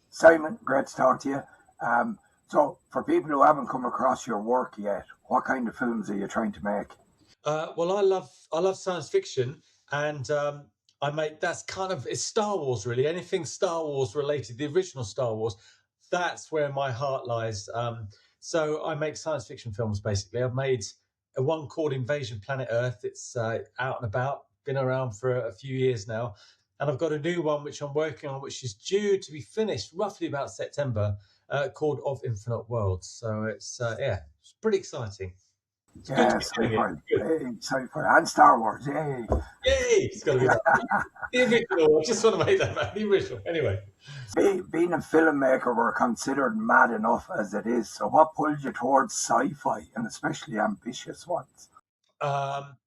Simon, great to talk to you. So, for people who haven't come across your work yet, what kind of films are you trying to make? Well, I love science fiction, and I make that's kind of it's Star Wars really. Anything Star Wars related, the original Star Wars, that's where my heart lies. So I make science fiction films basically. I've made a one called Invasion Planet Earth. It's out and about, been around for a few years now, and I've got a new one which I'm working on, which is due to be finished roughly about September, called Of Infinite Worlds. So it's pretty exciting. It's good to Yeah, be doing it. sci-fi, Good. sci-fi, and Star Wars. Yay! Yay! It's got to be that. The original. I just want to make that back. The original. Anyway, Being a filmmaker, we're considered mad enough as it is. So, what pulled you towards sci-fi, and especially ambitious ones? um,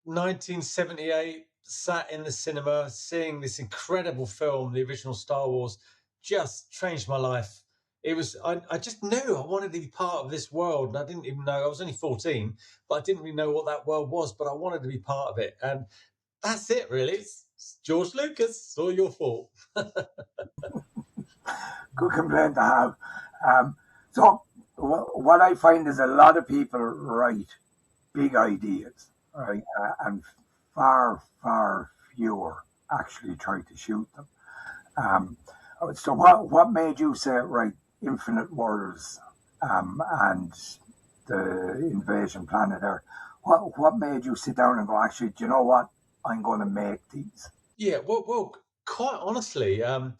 1978, sat in the cinema, seeing this incredible film, the original Star Wars, just changed my life. I just knew I wanted to be part of this world. And I didn't even know, I was only 14, but I didn't really know what that world was, but I wanted to be part of it. And that's it, really. It's George Lucas. It's all your fault. Good complaint to have. So, what I find is a lot of people write big ideas, right, and far fewer actually try to shoot them. Um, so what made you say, right, Infinite Worlds, and the Invasion Planet Earth? What made you sit down and go, actually, do you know what? I'm going to make these. Yeah, well, quite honestly, I've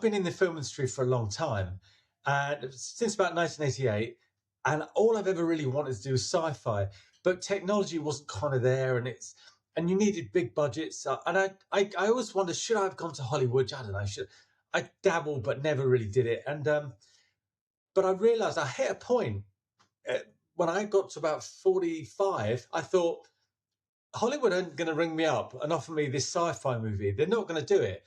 been in the film industry for a long time, and since about 1988, and all I've ever really wanted to do is sci-fi, but technology wasn't kind of there, and you needed big budgets, and I always wondered, should I have gone to Hollywood? I don't know. Should I dabbled, but never really did it, and but I realised I hit a point uh, when I got to about 45. I thought Hollywood aren't going to ring me up and offer me this sci-fi movie. They're not going to do it.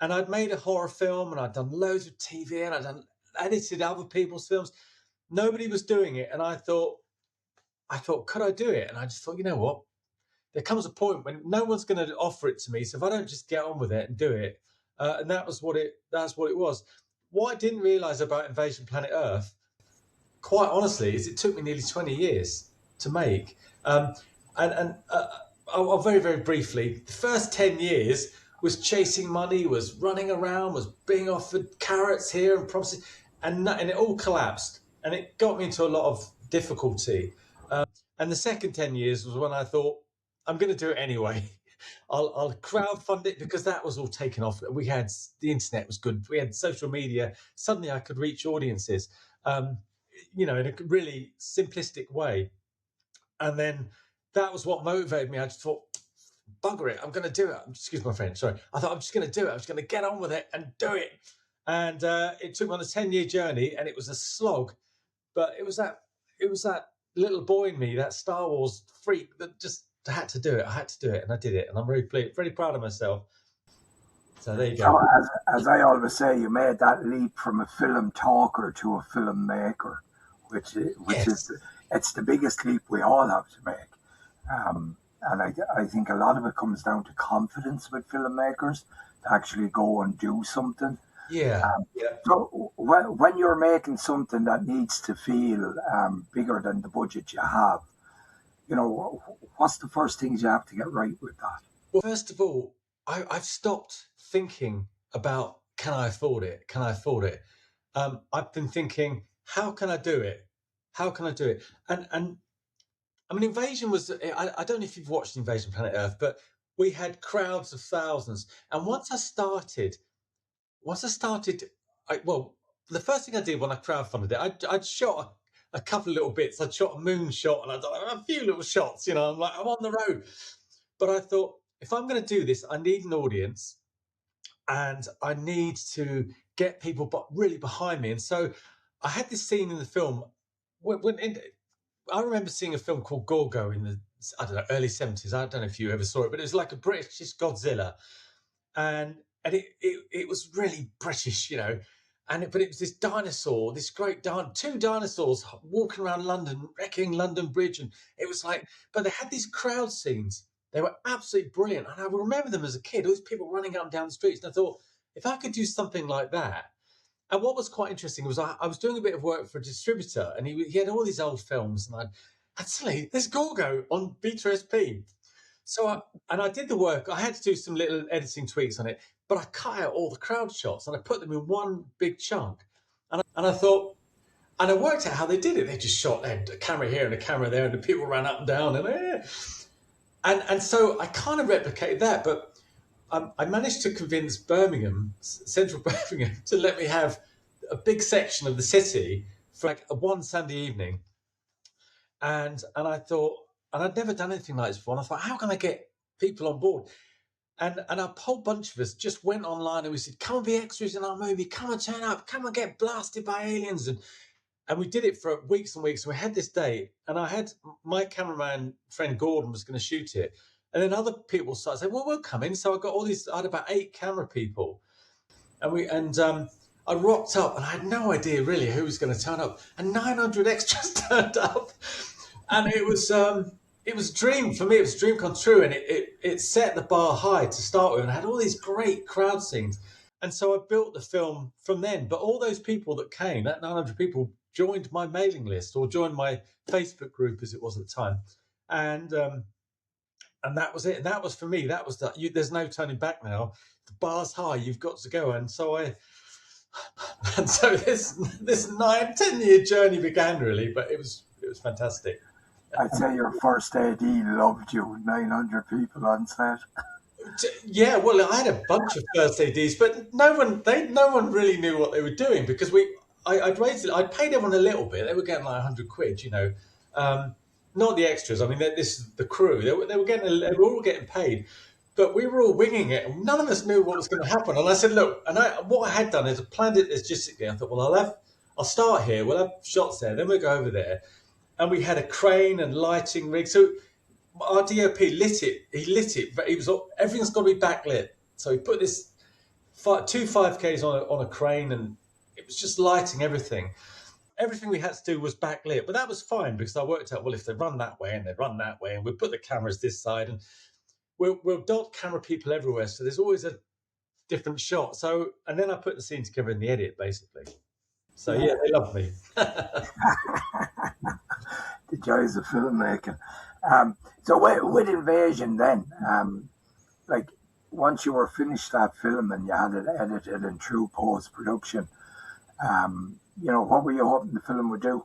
And I'd made a horror film and I'd done loads of TV and I'd done edited other people's films. Nobody was doing it. And I thought, could I do it? And I just thought, you know what? There comes a point when no one's going to offer it to me. So if I don't just get on with it and do it, and that's what it was. What I didn't realize about Invasion Planet Earth, quite honestly, is it took me nearly 20 years to make. And I'll very, very briefly, the first 10 years was chasing money, was running around, was being offered carrots here and promises, and it all collapsed. And it got me into a lot of difficulty. And the second 10 years was when I thought, I'm going to do it anyway. I'll crowdfund it because that was all taken off. We had the internet was good. We had social media. Suddenly I could reach audiences, um, in a really simplistic way. And then that was what motivated me. I just thought, bugger it, I'm going to do it. Excuse my French, sorry. I thought I'm just going to do it. I'm just going to get on with it and do it. And it took me on a 10-year journey, and it was a slog. But it was that little boy in me, that Star Wars freak, that just had to do it. I had to do it, and I did it, and I'm very proud of myself. So there you go. So, as I always say, you made that leap from a film talker to a filmmaker, which Yes. is it's the biggest leap we all have to make. And I think a lot of it comes down to confidence with filmmakers to actually go and do something. Yeah. Yeah. So when you're making something that needs to feel bigger than the budget you have, what's the first things you have to get right with that? Well, first of all, I've stopped thinking about can I afford it? Can I afford it? I've been thinking, how can I do it? How can I do it? And I mean, Invasion was. I don't know if you've watched Invasion Planet Earth, but we had crowds of thousands. And once I started, well, the first thing I did when I crowdfunded it, I'd shot a couple of little bits. I'd shot a moon shot and I'd done a few little shots. I'm like, I'm on the road. But I thought, if I'm going to do this, I need an audience and I need to get people really behind me. And so I had this scene in the film I remember seeing a film called Gorgo in the, I don't know, early 70s. I don't know if you ever saw it, but it was like a British Godzilla. And it was really British, but it was this dinosaur, this great two dinosaurs walking around London, wrecking London Bridge. And it was like, but they had these crowd scenes. They were absolutely brilliant. And I remember them as a kid, all these people running up and down the streets. And I thought, if I could do something like that. And what was quite interesting was I was doing a bit of work for a distributor, and he had all these old films, and I'd suddenly, there's Gorgo on Beta SP. So I did the work. I had to do some little editing tweaks on it, but I cut out all the crowd shots and I put them in one big chunk. And I thought, and I worked out how they did it. They just shot a camera here and a camera there, and the people ran up and down, and so I kind of replicated that. But I managed to convince Birmingham, central Birmingham, to let me have a big section of the city for like a one Sunday evening. And I thought, and I'd never done anything like this before. And I thought, how can I get people on board? And a whole bunch of us just went online and we said, come and be extras in our movie, come and turn up, come and get blasted by aliens. And we did it for weeks and weeks. We had this day, and I had my cameraman friend Gordon was going to shoot it. And then other people started saying, well, we'll come in. So I got all these, I had about 8 camera people. And I rocked up and I had no idea really who was going to turn up. And 900 extras turned up. And it was a dream for me. It was a dream come true. And it set the bar high to start with, and had all these great crowd scenes. And so I built the film from then. But all those people that came, that 900 people, joined my mailing list or joined my Facebook group, as it was at the time. And that was it. And that was for me. That was there's no turning back now. The bar's high. You've got to go. And so this 9-10 year journey began really, but it was fantastic. I'd say your first AD loved you. 900 people on set. Yeah, well, I had a bunch of first ADs, but no one really knew what they were doing, because I'd paid everyone a little bit. They were getting like 100 quid, not the extras. I mean, this is the crew. They were all getting paid, but we were all winging it. And none of us knew what was going to happen. And I said, look, what I had done is I planned it logistically. I thought, well, I'll start here. We'll have shots there, then we'll go over there. And we had a crane and lighting rig. So our DOP lit it. He lit it, but everything's got to be backlit. So he put this 2 5Ks on a crane, and it was just lighting everything. Everything we had to do was backlit, but that was fine because I worked out, well, if they run that way and they run that way, and we put the cameras this side, and we'll dot camera people everywhere, so there's always a different shot. So, and then I put the scene together in the edit, basically. So yeah, they love me. The joys of filmmaking. So with Invasion then, like once you were finished that film and you had it edited and through post-production, what were you hoping the film would do?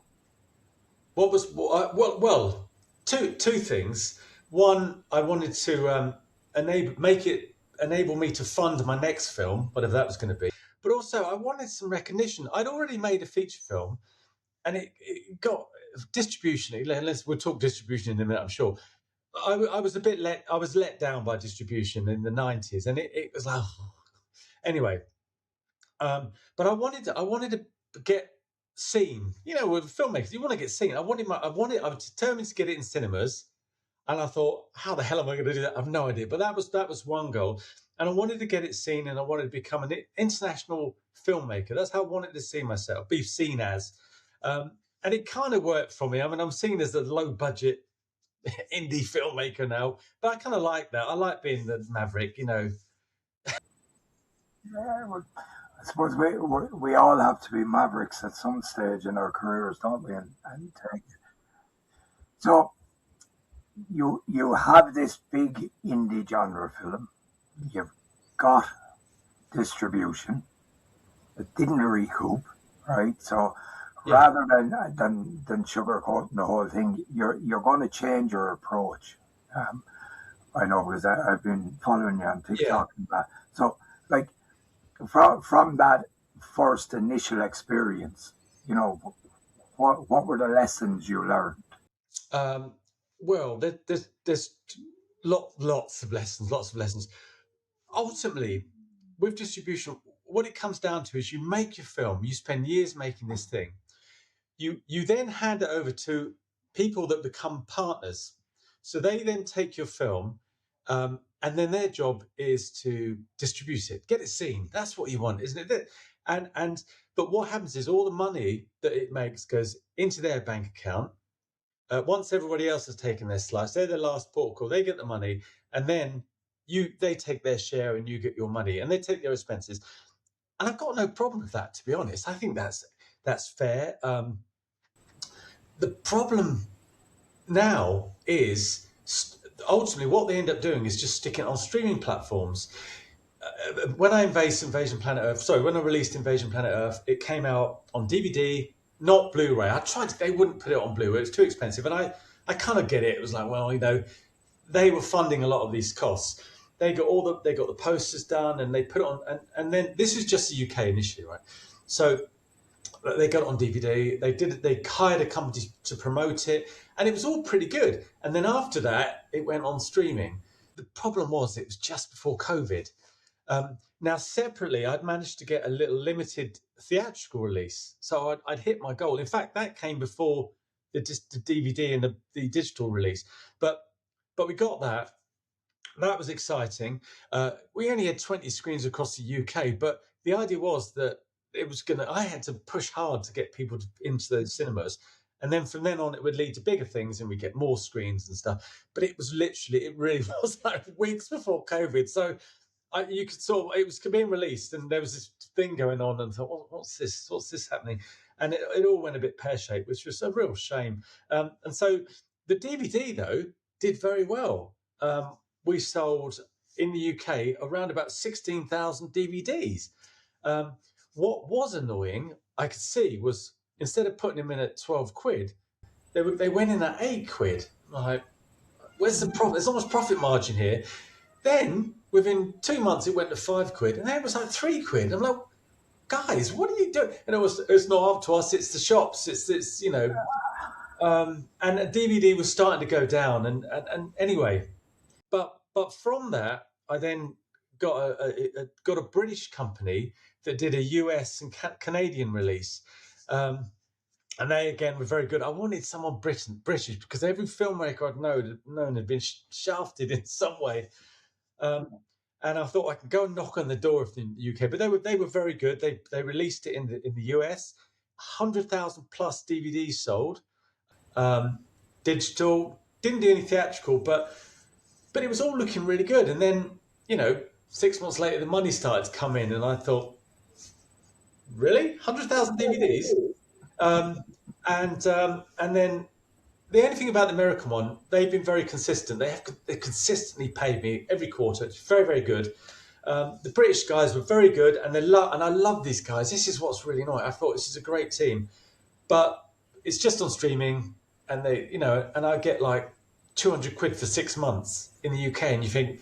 Two things. One, I wanted to enable me to fund my next film, whatever that was going to be. But also, I wanted some recognition. I'd already made a feature film, and it got distribution. We'll talk distribution in a minute, I'm sure. I was let down by distribution in the 90s, and it was like, anyway. But I wanted to get seen. With filmmakers, you want to get seen. I was determined to get it in cinemas, and I thought, how the hell am I going to do that? I have no idea. But that was one goal, and I wanted to get it seen, and I wanted to become an international filmmaker. That's how I wanted to see myself, be seen as, and it kind of worked for me. I mean, I'm seen as a low budget indie filmmaker now, but I kind of like that. I like being the maverick, Yeah, well, I suppose we all have to be mavericks at some stage in our careers, don't we? And so you have this big indie genre film. You've got distribution. It didn't recoup, right? So rather than sugarcoating the whole thing, you're going to change your approach. I know because I've been following you on TikTok and that. So like from that first initial experience, what were the lessons you learned? Well, there's lots of lessons. Ultimately, with distribution, what it comes down to is you make your film, you spend years making this thing. You then hand it over to people that become partners. So they then take your film, and then their job is to distribute it, get it seen. That's what you want, isn't it? But what happens is all the money that it makes goes into their bank account. Once everybody else has taken their slice, they're the last port of call. They get the money, and then they take their share and you get your money, and they take their expenses. And I've got no problem with that, to be honest. I think that's fair. The problem now is ultimately what they end up doing is just sticking it on streaming platforms. When I released Invasion Planet Earth, it came out on DVD, not Blu-ray. I tried; they wouldn't put it on Blu-ray; it was too expensive. And I kind of get it. It was like, well, they were funding a lot of these costs. They got the posters done, and they put it on. And then this is just the UK initially, right? So they got it on DVD. They hired a company to promote it, and it was all pretty good. And then after that, it went on streaming. The problem was it was just before COVID. Now, separately, I'd managed to get a little limited theatrical release, so I'd hit my goal. In fact, that came before the DVD and the digital release. But we got that. That was exciting. We only had 20 screens across the UK, but the idea was that I had to push hard to get people into those cinemas. And then from then on, it would lead to bigger things and we get more screens and stuff. But it really was like weeks before COVID. So you could it was being released and there was this thing going on and I thought, what's this happening? And it all went a bit pear-shaped, which was a real shame. And so the DVD, though, did very well. We sold in the UK around about 16,000 DVDs. What was annoying, I could see, was instead of putting them in at 12 quid, they went in at 8 quid. Like, where's the profit? There's not much profit margin here. Then within 2 months, it went to 5 quid, and then it was like 3 quid. I'm like, guys, what are you doing? And it's not up to us. It's the shops. It's and a DVD was starting to go down. And anyway, but from that, I then got a British company that did a US and Canadian release. And they again were very good. I wanted someone British because every filmmaker I'd known had been shafted in some way. And I thought I could go and knock on the door of the UK, but they were very good. They released it in the US, 100,000 plus DVDs sold, digital. Didn't do any theatrical, but it was all looking really good. And then 6 months later, the money started to come in, and I thought, really, 100,000 DVDs, and then. The only thing about the American one, they've been very consistent. They consistently paid me every quarter. It's very, very good. The British guys were very good, and I love these guys. This is what's really annoying. I thought this is a great team, but it's just on streaming, and and I get like 200 quid for 6 months in the UK, and you think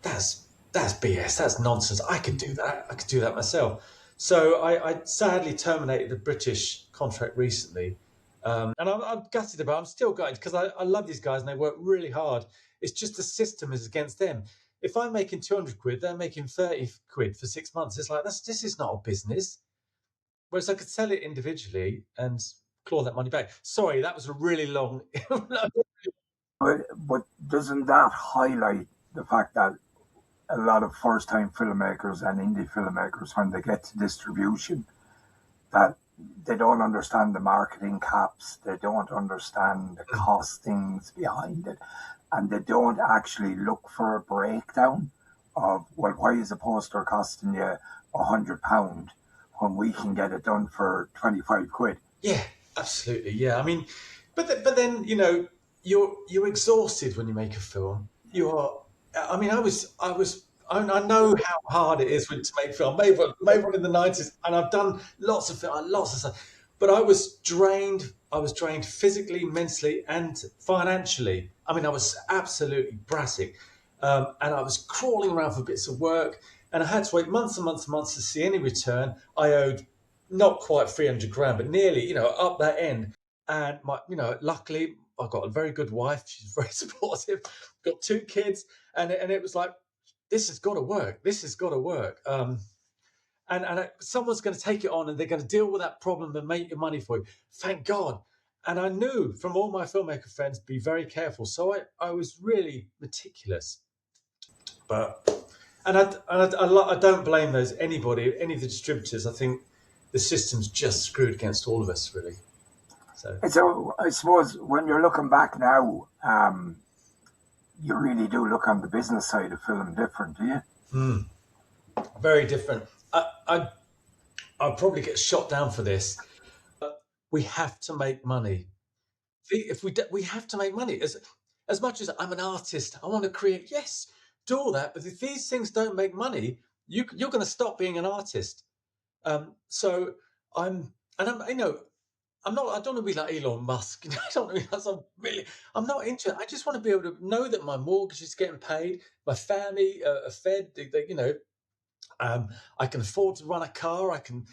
that's BS. That's nonsense. I could do that. I could do that myself. So I sadly terminated the British contract recently. And I'm gutted about it. I'm still gutted because I love these guys and they work really hard. It's just the system is against them. If I'm making 200 quid, they're making 30 quid for 6 months. It's like, this is not a business. Whereas I could sell it individually and claw that money back. Sorry, that was a really long. But doesn't that highlight the fact that a lot of first-time filmmakers and indie filmmakers, when they get to distribution, that they don't understand the marketing caps, they don't understand the costings behind it, and they don't actually look for a breakdown of, well, why is a poster costing you £100 when we can get it done for 25 quid? Yeah, absolutely. Yeah, I mean, but then you're exhausted when you make a film. You are. I mean, I know how hard it is to make film. I made one in the 90s, and I've done lots of stuff. But I was drained. I was drained physically, mentally, and financially. I mean, I was absolutely brassic, and I was crawling around for bits of work, and I had to wait months and months and months to see any return. I owed not quite 300 grand, but nearly, up that end. And luckily, I've got a very good wife. She's very supportive. Got 2 kids, and it was like, this has got to work. This has got to work. And someone's going to take it on, and they're going to deal with that problem and make your money for you. Thank God. And I knew from all my filmmaker friends, be very careful. So I was really meticulous. And I don't blame any of the distributors. I think the system's just screwed against all of us, really. So I suppose when you're looking back now, you really do look on the business side of film different, do you? Very different. I'll probably get shot down for this. We have to make money. If we have to make money. As much as I'm an artist, I want to create. Yes, do all that. But if these things don't make money, you're going to stop being an artist. So I'm, and I'm, I'm not. I don't want to be like Elon Musk. I don't want to be like really. I'm not into it. I just want to be able to know that my mortgage is getting paid, my family are fed. I can afford to run a car. I can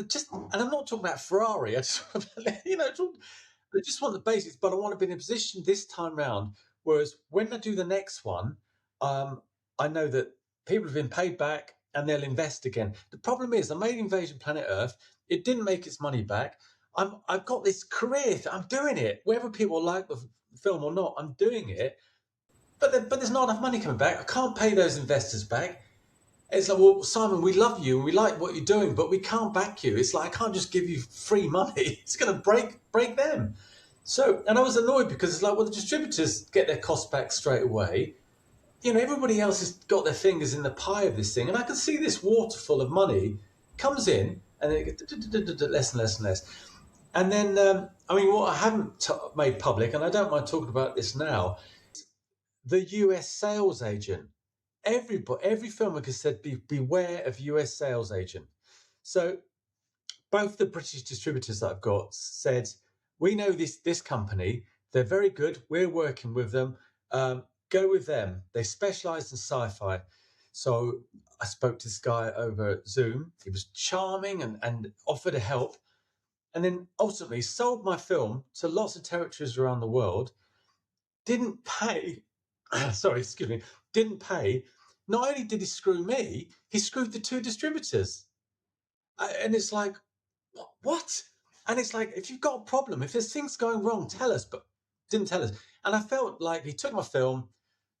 just, and I'm not talking about Ferrari. I just, I just want the basics, but I want to be in a position this time round. Whereas when I do the next one, I know that people have been paid back and they'll invest again. The problem is, I made Invasion Planet Earth. It didn't make its money back. I've got this career. I'm doing it, whether people like the film or not. I'm doing it, but there's not enough money coming back. I can't pay those investors back. It's like, well, Simon, we love you and we like what you're doing, but we can't back you. It's like, I can't just give you free money. It's going to break them. So, and I was annoyed because it's like, well, the distributors get their costs back straight away. Everybody else has got their fingers in the pie of this thing. And I can see this waterfall of money comes in and then it gets less and less and less. And then, what I haven't made public, and I don't mind talking about this now, the US sales agent. Every filmmaker said beware of US sales agent. So both the British distributors that I've got said, we know this company, they're very good, we're working with them, go with them. They specialize in sci-fi. So I spoke to this guy over Zoom. He was charming and offered to help, and then ultimately sold my film to lots of territories around the world. Didn't pay didn't pay. Not only did he screw me, he screwed the two distributors. And it's like, what? And it's like, if you've got a problem, if there's things going wrong, tell us, but didn't tell us. And I felt like he took my film,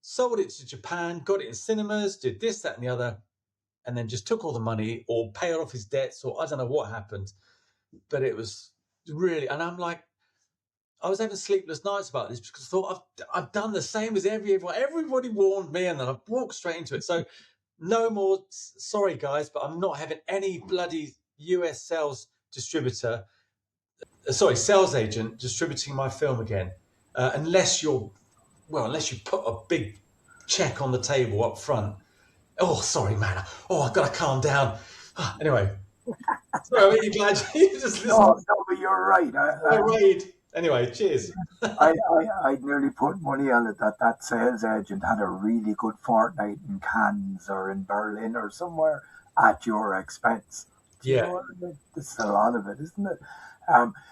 sold it to Japan, got it in cinemas, did this, that, and the other, and then just took all the money or paid off his debts, or I don't know what happened. But it was really, and I'm like, I was having sleepless nights about this because I thought I've done the same as everyone. Everybody warned me, and then I've walked straight into it. So no more. Sorry, guys, but I'm not having any bloody US sales agent distributing my film again, unless you put a big check on the table up front. Oh, sorry, man. Oh, I've got to calm down. Anyway, sorry, are you glad you just listened? No, but you're right. Wade. Anyway, cheers. I nearly put money on it that sales agent had a really good fortnight in Cannes or in Berlin or somewhere at your expense. Yeah. This is a lot of it, isn't it?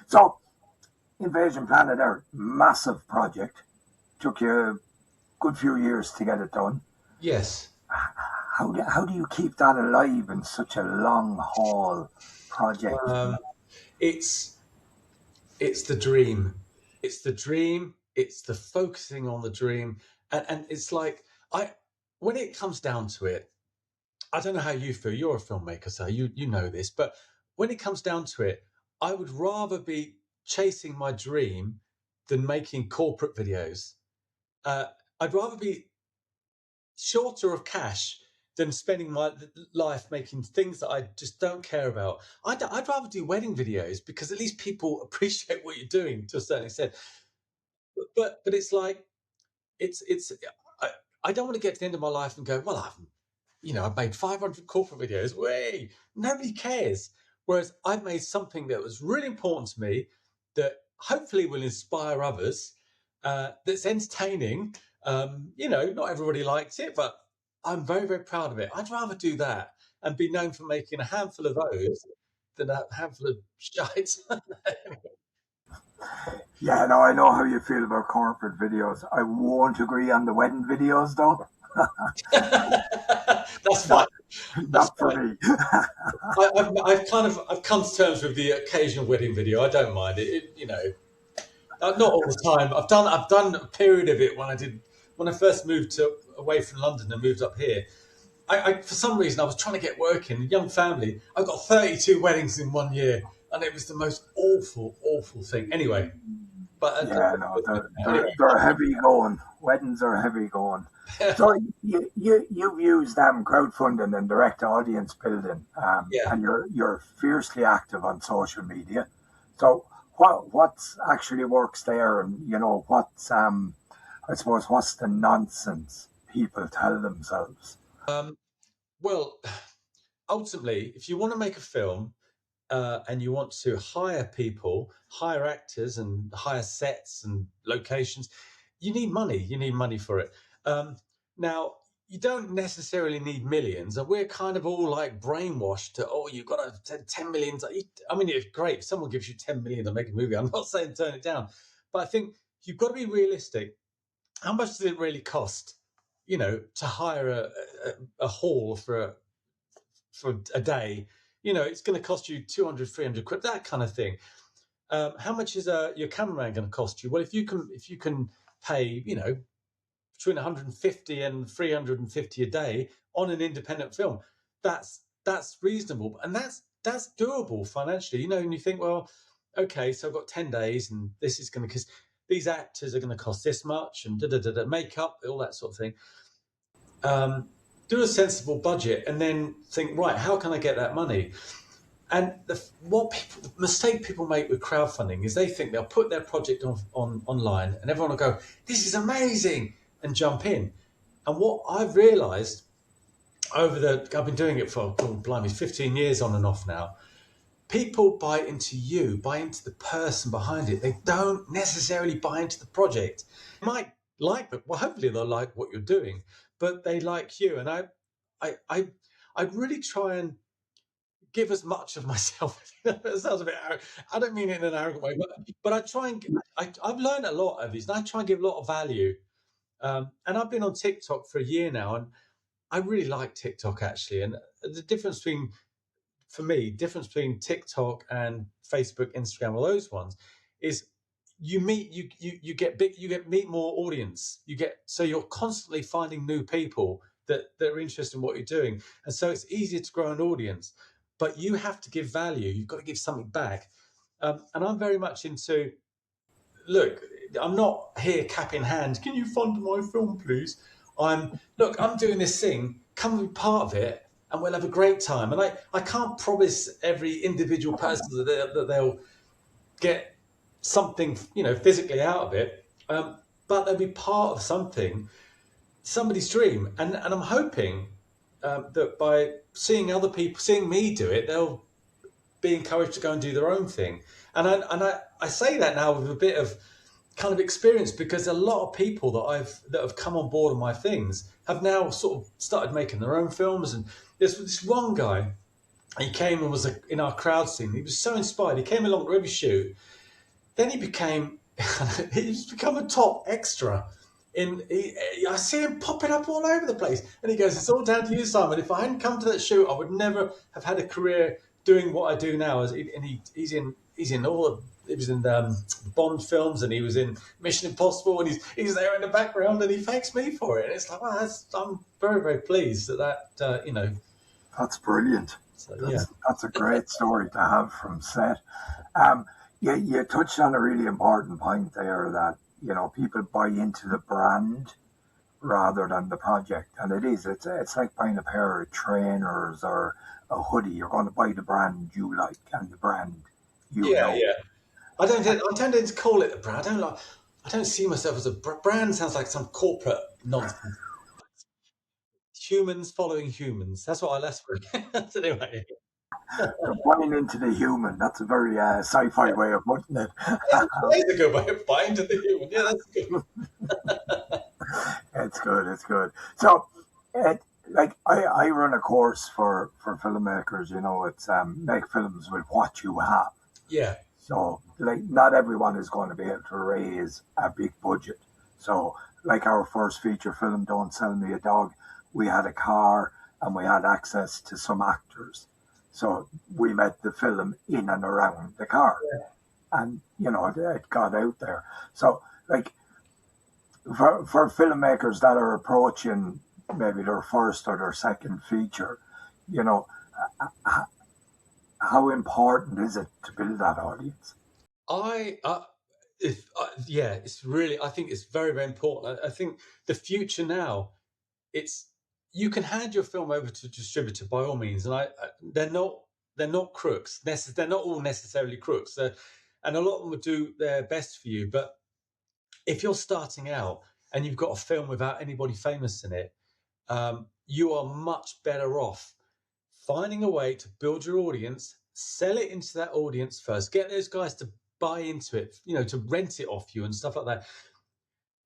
So, Invasion Planet Earth, massive project. Took you a good few years to get it done. Yes. How do you keep that alive in such a long haul project? It's the dream. It's the dream. It's the focusing on the dream. And it's like, when it comes down to it, I don't know how you feel. You're a filmmaker, so you know this. But when it comes down to it, I would rather be chasing my dream than making corporate videos. I'd rather be shorter of cash than spending my life making things that I just don't care about. I'd rather do wedding videos because at least people appreciate what you're doing to a certain extent. But it's like, I don't want to get to the end of my life and go, well, I've made 500 corporate videos. Way, nobody cares. Whereas I've made something that was really important to me that hopefully will inspire others, that's entertaining. Not everybody liked it, but I'm very, very proud of it. I'd rather do that and be known for making a handful of those than a handful of shites. Yeah, no, I know how you feel about corporate videos. I won't agree on the wedding videos, though. That's fine. Not for me. I've come to terms with the occasional wedding video. I don't mind it. Not all the time. I've done a period of it when I first moved away from London and moved up here. I for some reason I was trying to get work in, young family. I got 32 weddings in 1 year, and it was the most awful thing. Anyway, But Yeah, no, anyway, they're heavy going. Weddings are heavy going. So you've used crowdfunding and direct audience building, yeah. and you're fiercely active on social media. So what's actually works there, and what's I suppose what's the nonsense people tell themselves? Um, well, ultimately, if you want to make a film, and you want to hire people, hire actors, and hire sets and locations, you need money. You need money for it. Now, you don't necessarily need millions, and we're kind of all like brainwashed to, oh, you've got to 10 million. I mean, it's great. If someone gives you 10 million to make a movie, I'm not saying turn it down, but I think you've got to be realistic. How much does it really cost, to hire a hall for a day? It's going to cost you 200, 300 quid, that kind of thing. How much is your cameraman going to cost you? Well, if you can pay, between 150 and 350 a day on an independent film, that's reasonable, and that's doable financially. And you think, well, okay, so I've got 10 days, and this is going to, because these actors are going to cost this much, and makeup, all that sort of thing. Do a sensible budget, and then think, right, how can I get that money? And the mistake people make with crowdfunding is they think they'll put their project on online, and everyone will go, "This is amazing," and jump in. And what I've realised I've been doing it for, oh, blimey, 15 years on and off now. People buy into the person behind it. They don't necessarily buy into the project. They might like it. Well, hopefully they'll like what you're doing, but they like you. And I really try and give as much of myself. It sounds a bit arrogant. I don't mean it in an arrogant way, but I try and I've learned a lot of these, and I try and give a lot of value. And I've been on TikTok for a year now, and I really like TikTok actually. And the difference between TikTok and Facebook, Instagram, all those ones, is you get meet more audience. So you're constantly finding new people that are interested in what you're doing, and so it's easier to grow an audience. But you have to give value. You've got to give something back. And I'm very much into, look, I'm not here cap in hand. Can you fund my film, please? I'm doing this thing. Come and be part of it, and we'll have a great time. And I can't promise every individual person that they'll get something, physically out of it. But they'll be part of somebody's dream. And I'm hoping that by seeing me do it, they'll be encouraged to go and do their own thing. And I say that now with a bit of kind of experience, because a lot of people that have come on board on my things have now sort of started making their own films. And there's this one guy, he came and was in our crowd scene. He was so inspired. He came along to every shoot. Then he's become a top extra. I see him popping up all over the place, and he goes, "It's all down to you, Simon. If I hadn't come to that shoot, I would never have had a career doing what I do now." And he's in all the he was in Bond films, and he was in Mission Impossible, and he's there in the background, and he thanks me for it. And it's like, wow, I'm very, very pleased that. That's brilliant. So yeah, That's a great story to have from set. Um, you touched on a really important point there that people buy into the brand rather than the project, and it's like buying a pair of trainers or a hoodie. You're going to buy the brand you like and the brand you yeah, know. yeah. I don't tend to call it a brand. I don't see myself as a brand. Sounds like some corporate nonsense. Humans following humans. That's what I left for. Anyway, You're buying into the human. That's a very sci-fi way of putting it. that's a good way of buying to the human. Yeah, that's good. It's good. It's good. So, like I run a course for filmmakers. It's make films with what you have. Yeah, So, like, not everyone is going to be able to raise a big budget. So, like our first feature film, "Don't Sell Me a Dog," we had a car and we had access to some actors. So we made the film in and around the car, and it got out there. So, like, for filmmakers that are approaching maybe their first or their second feature, you know, how important is it to build that audience? I it's really, I think it's very, very important. I think the future now, it's, you can hand your film over to a distributor by all means, and they're not crooks. They're not all necessarily crooks, and a lot of them will do their best for you. But if you're starting out and you've got a film without anybody famous in it, you are much better off finding a way to build your audience, sell it into that audience first, get those guys to buy into it, to rent it off you and stuff like that.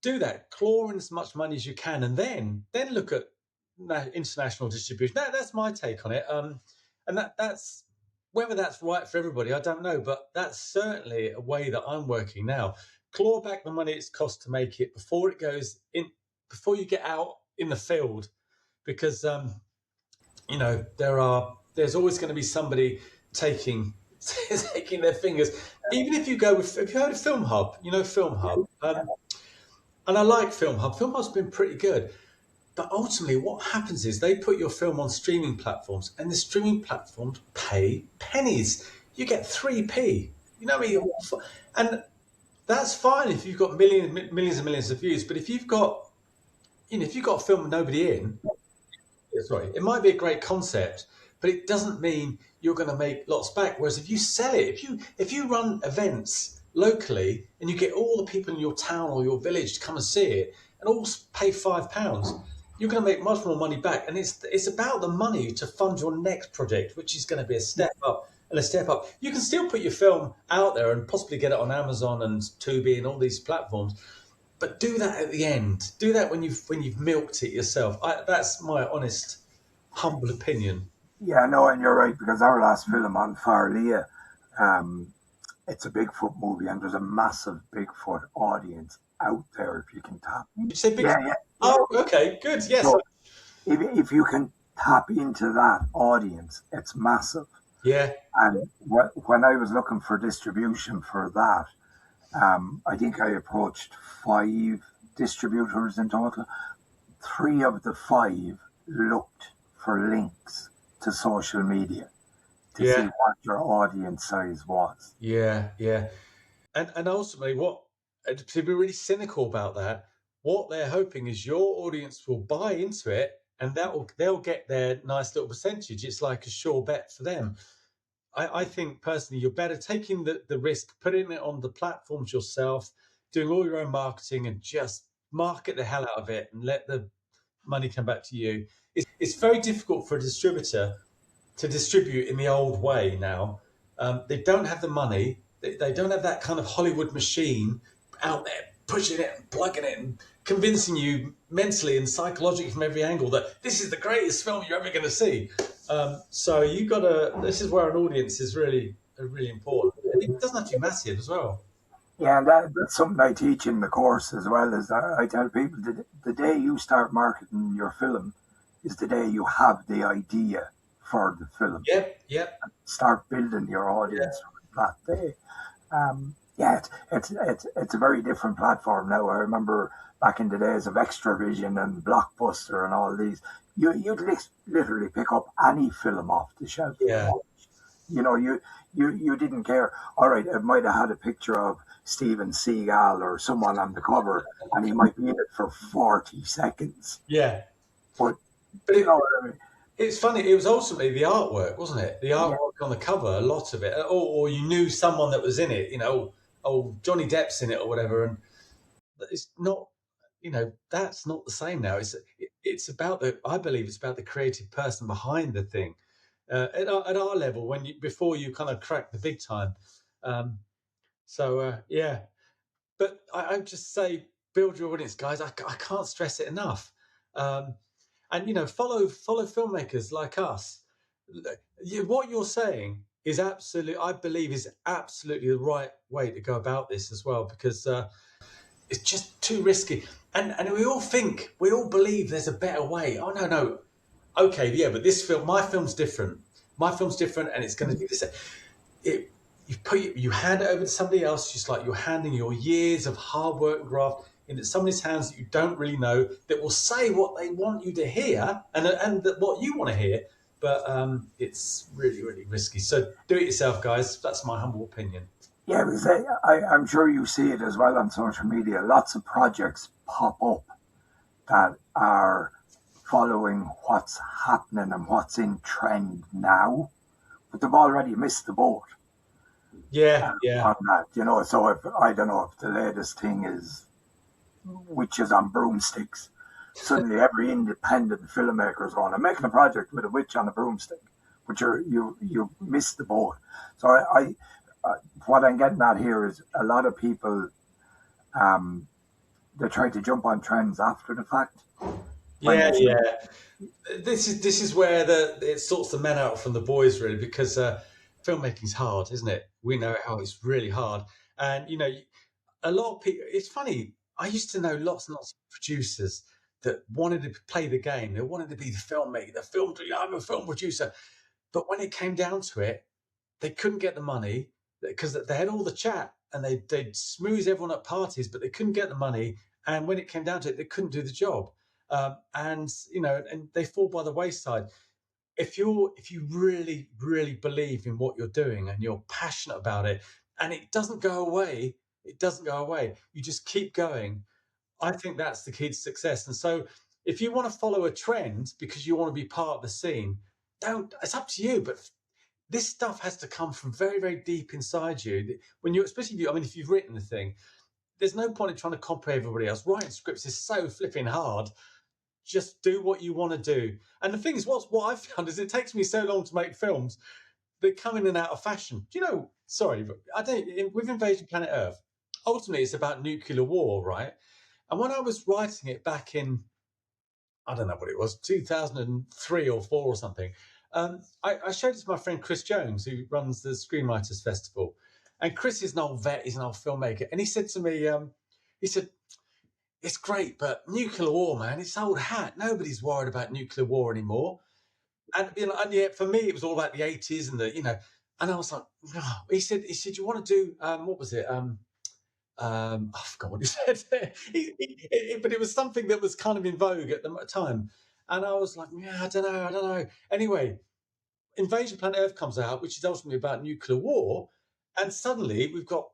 Do that, claw in as much money as you can, and then look at international distribution. That's my take on it. And that's, whether that's right for everybody, I don't know, but that's certainly a way that I'm working now. Claw back the money it's cost to make it before it goes in, before you get out in the field, because there's always going to be somebody taking their fingers. Even if you go with, have you heard of Film Hub? Film Hub. And I like Film Hub. Film Hub's been pretty good. But ultimately, what happens is they put your film on streaming platforms, and the streaming platforms pay pennies. You get 3p. And that's fine if you've got millions and millions of views. But if you've got, a film with nobody in, sorry, it might be a great concept, but it doesn't mean you're going to make lots back. Whereas if you sell it, if you run events locally and you get all the people in your town or your village to come and see it, and all pay £5, you're going to make much more money back. And it's about the money to fund your next project, which is going to be a step up and a step up. You can still put your film out there and possibly get it on Amazon and Tubi and all these platforms, but do that at the end. Do that when you've milked it yourself. That's my honest, humble opinion. Yeah, no, and you're right, because our last film on Farlea, it's a Bigfoot movie, and there's a massive Bigfoot audience out there if you can tap. Did you say Bigfoot? Yeah. Oh, okay, good. Yes. So if you can tap into that audience, it's massive. Yeah. And when I was looking for distribution for that, I think I approached 5 distributors in total. 3 of the 5 looked for links to social media to see what your audience size was. Yeah. And ultimately, to be really cynical about that, what they're hoping is your audience will buy into it, and they'll get their nice little percentage. It's like a sure bet for them. I think personally, you're better taking the risk, putting it on the platforms yourself, doing all your own marketing, and just market the hell out of it and let the money come back to you. It's very difficult for a distributor to distribute in the old way now. They don't have the money. They don't have that kind of Hollywood machine out there pushing it and plugging it and convincing you mentally and psychologically from every angle that this is the greatest film you're ever going to see. So this is where an audience is really, really important. And it doesn't have to be massive as well. Yeah, and that's something I teach in the course as well. Is that I tell people that the day you start marketing your film is the day you have the idea for the film. Yep. Start building your audience that day. It's a very different platform now. I remember back in the days of Extravision and Blockbuster and all these, you'd literally pick up any film off the shelf. Yeah. You didn't care. All right, it might have had a picture of Steven Seagal or someone on the cover, and he might be in it for 40 seconds. Yeah. But you know what I mean? It's funny. It was ultimately the artwork, wasn't it? The artwork on the cover, a lot of it, or you knew someone that was in it. Johnny Depp's in it or whatever, and it's not. That's not the same now. It's about I believe it's about the creative person behind the thing. At our level, before you kind of crack the big time. But I just say, build your audience, guys. I can't stress it enough. And follow filmmakers like us. What you're saying is I believe is absolutely the right way to go about this as well, because it's just too risky. And we all believe there's a better way. Oh no. Okay, yeah, but my film's different. My film's different, and it's going to do this. You hand it over to somebody else, just like you're handing your years of hard work and graft into somebody's hands that you don't really know, that will say what they want you to hear and what you want to hear. But it's really, really risky. So do it yourself, guys. That's my humble opinion. Yeah, because I'm sure you see it as well on social media. Lots of projects pop up that are following what's happening and what's in trend now, but they've already missed the boat Yeah, yeah, on that. So if I don't know if the latest thing is witches on broomsticks, suddenly every independent filmmaker is going, I'm making a project with a witch on a broomstick, but you missed the boat. So what I'm getting at here is a lot of people um, they try to jump on trends after the fact when yeah, they should. yeah. This is where it sorts the men out from the boys, really, because filmmaking's hard, isn't it? We know how it's really hard, and a lot of people. It's funny. I used to know lots and lots of producers that wanted to play the game. They wanted to be the filmmaker, the film. I'm a film producer, but when it came down to it, they couldn't get the money because they had all the chat and they'd smooth everyone at parties, but they couldn't get the money. And when it came down to it, they couldn't do the job. And they fall by the wayside. If you really, really believe in what you're doing and you're passionate about it, and it doesn't go away. You just keep going. I think that's the key to success. And so if you want to follow a trend because you want to be part of the scene, don't, it's up to you. But this stuff has to come from very, very deep inside you. When you, especially if you've written the thing, there's no point in trying to copy everybody else. Writing scripts is so flipping hard. Just do what you want to do. And the thing is, what I've found is it takes me so long to make films that come in and out of fashion. Do you know? Sorry, but I don't. With Invasion Planet Earth, ultimately it's about nuclear war, right? And when I was writing it back in, I don't know what it was, 2003 or four or something. I showed it to my friend Chris Jones, who runs the Screenwriters Festival. And Chris is an old vet, he's an old filmmaker. And he said to me, he said, it's great, but nuclear war, man, it's old hat. Nobody's worried about nuclear war anymore. And yet for me, it was all about the 80s and I was like, oh. He said, you want to do, what was it? I forgot what he said, but it was something that was kind of in vogue at the time. And I was like, yeah, I don't know. Anyway, Invasion Planet Earth comes out, which is ultimately about nuclear war. And suddenly we've got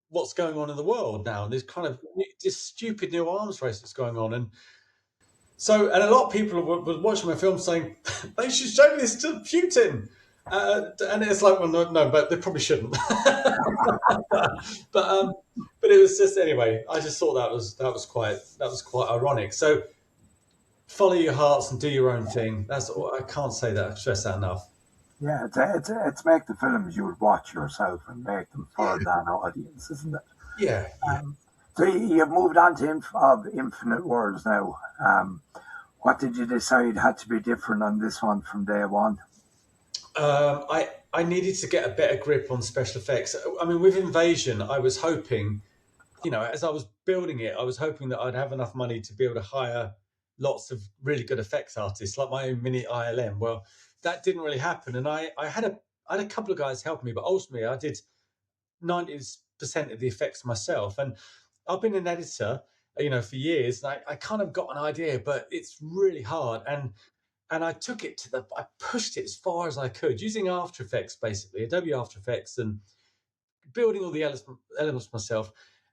what's going on in the world now. And there's kind of this stupid new arms race that's going on. And a lot of people were watching my film saying, they should show this to Putin. And it's like, well, no, but they probably shouldn't. but um, but it was just anyway. I just thought that was quite ironic. So follow your hearts and do your own thing. That's all. I can't say that. Stress that enough. Yeah, it's make the films you would watch yourself and make them Yeah, for that audience, isn't it? yeah, yeah. So you've moved on to of Infinite Worlds now. What did you decide had to be different on this one from day one? I needed to get a better grip on special effects. I mean, with Invasion, I was hoping, as I was building it, I was hoping that I'd have enough money to be able to hire lots of really good effects artists, like my own mini ILM. Well, that didn't really happen, and I had a couple of guys helping me, but ultimately I did 90% of the effects myself. And I've been an editor, for years, and I kind of got an idea, but it's really hard. And I pushed it as far as I could using After Effects, basically Adobe After Effects, and building all the elements myself.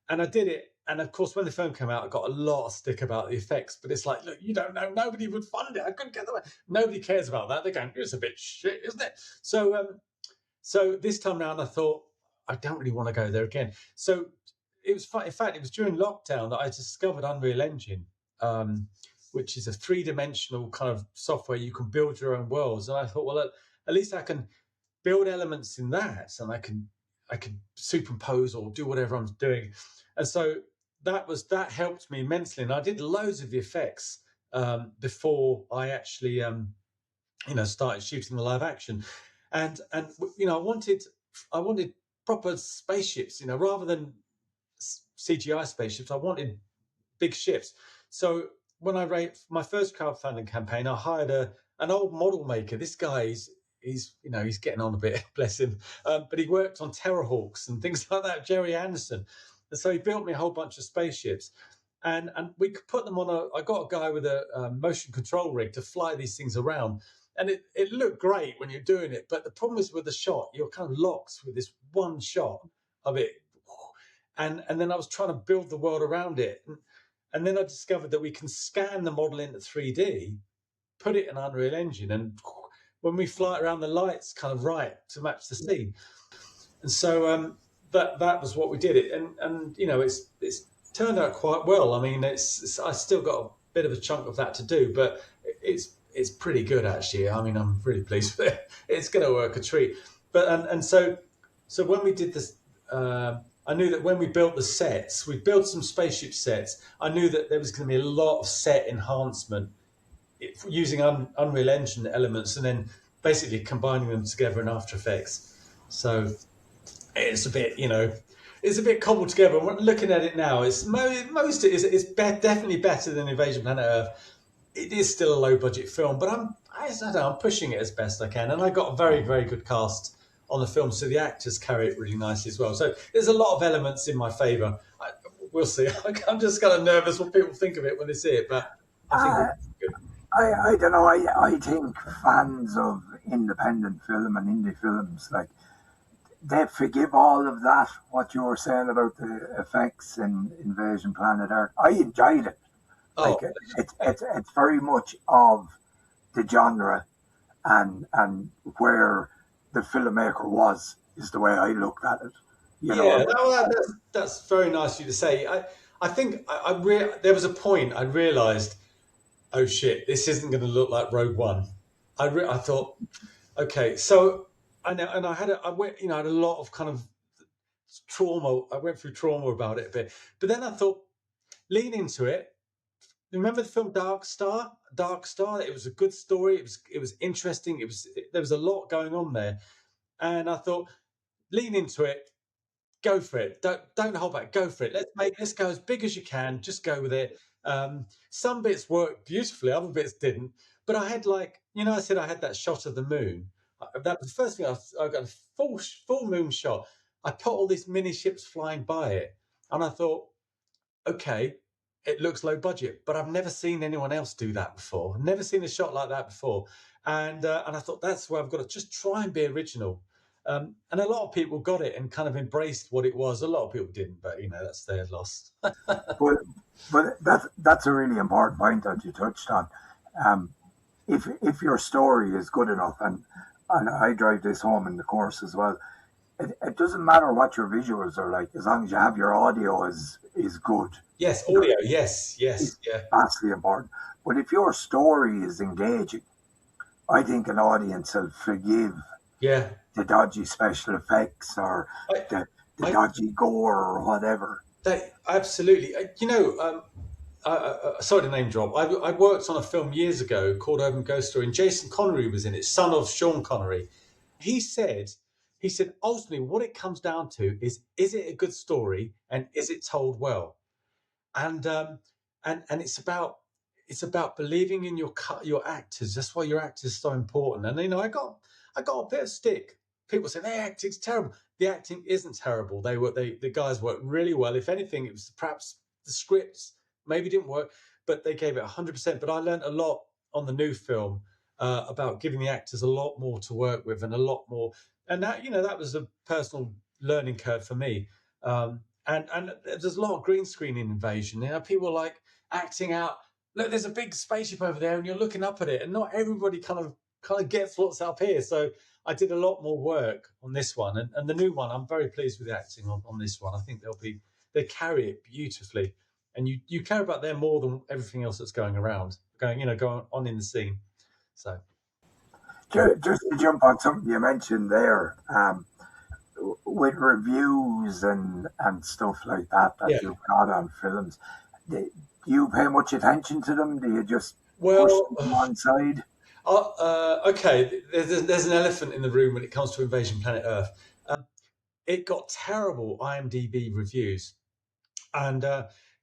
And I did it. And of course, when the film came out, I got a lot of stick about the effects. But it's like, look, you don't know. Nobody would fund it. I couldn't get the. Nobody cares about that. They're going, it's a bit shit, isn't it? So this time round, I thought I don't really want to go there again. So it was fun. In fact, it was during lockdown that I discovered Unreal Engine, which is a three-dimensional kind of software you can build your own worlds. And I thought, well, at least I can build elements in that, and I can superimpose or do whatever I'm doing. And so that helped me immensely. And I did loads of the effects before I actually started shooting the live action. And I wanted proper spaceships, rather than CGI spaceships. I wanted big ships. So when I wrote my first crowdfunding campaign, I hired an old model maker. This guy he's getting on a bit, bless him. But he worked on Terrorhawks and things like that, Jerry Anderson. And so he built me a whole bunch of spaceships. And we could put them on I got a guy with a motion control rig to fly these things around. And it looked great when you're doing it. But the problem is with the shot, you're kind of locked with this one shot. of it, and then I was trying to build the world around it, and then I discovered that we can scan the model into 3D, put it in Unreal Engine, and when we fly it around, the light's kind of right to match the scene. And so that was what we did. It and it's turned out quite well. I mean, it's I still got a bit of a chunk of that to do, but it's pretty good actually. I mean, I'm really pleased with it. It's going to work a treat. But and so when we did this, I knew that when we built the sets, we built some spaceship sets. I knew that there was going to be a lot of set enhancement using Unreal Engine elements and then basically combining them together in After Effects. So it's a bit, it's a bit cobbled together. And looking at it now, it's definitely better than Invasion Planet Earth. It is still a low budget film, but I don't know, I'm pushing it as best I can, and I got a very, very good cast on the film, so the actors carry it really nicely as well. So there's a lot of elements in my favour. We'll see. I'm just kind of nervous what people think of it when they see it, but I think it's good. I don't know. I think fans of independent film and indie films, like, they forgive all of that, what you were saying about the effects in Invasion Planet Earth. I enjoyed it. Like, Oh, it's very much of the genre, and where the filmmaker was, is the way I looked at it. yeah, that's very nice of you to say. I think there was a point I realised, oh shit, this isn't going to look like Rogue One. I thought, okay, so I know, and I went, I had a lot of kind of trauma. I went through trauma about it a bit, but then I thought, lean into it. Remember the film Dark Star? Dark Star. It was a good story. It was interesting. There was a lot going on there, and I thought, lean into it. Go for it. Don't hold back. Go for it. Let's go as big as you can. Just go with it. Some bits worked beautifully, other bits didn't. But I had, like, I said I had that shot of the moon. That was the first thing I got a full moon shot. I put all these mini ships flying by it, and I thought, okay, it looks low budget, but I've never seen anyone else do that before. Never seen a shot like that before, and I thought that's where I've got to just try and be original. And a lot of people got it and kind of embraced what it was. A lot of people didn't, but that's their loss. But that's a really important point that you touched on. Um, if your story is good enough, and I drive this home in the course as well, it doesn't matter what your visuals are like, as long as you have your audio is good. Yes, audio. Yes, It's yeah, vastly important. But if your story is engaging, I think an audience will forgive yeah. the dodgy special effects, or I, the I, dodgy gore, or whatever. absolutely. Sorry to name drop. I worked on a film years ago called Urban Ghost Story, and Jason Connery was in it, son of Sean Connery. He said, ultimately, what it comes down to is it a good story and is it told well? And it's about believing in your actors. That's why your actors are so important. And I got a bit of stick. People say their acting's terrible. The acting isn't terrible. The guys worked really well. If anything, it was perhaps the scripts maybe didn't work, but they gave it 100%. But I learned a lot on the new film about giving the actors a lot more to work with and a lot more. And that was a personal learning curve for me. And there's a lot of green screen in Invasion. People like acting out. Look, there's a big spaceship over there, and you're looking up at it, and not everybody kind of gets what's up here. So I did a lot more work on this one, and the new one. I'm very pleased with the acting on this one. I think they carry it beautifully, and you care about them more than everything else that's going on in the scene. So Just to jump on something you mentioned there, with reviews and stuff like that yeah, you've got on films, do you pay much attention to them? Do you just push well. them to one side? Okay, there's an elephant in the room when it comes to Invasion Planet Earth. It got terrible IMDb reviews. And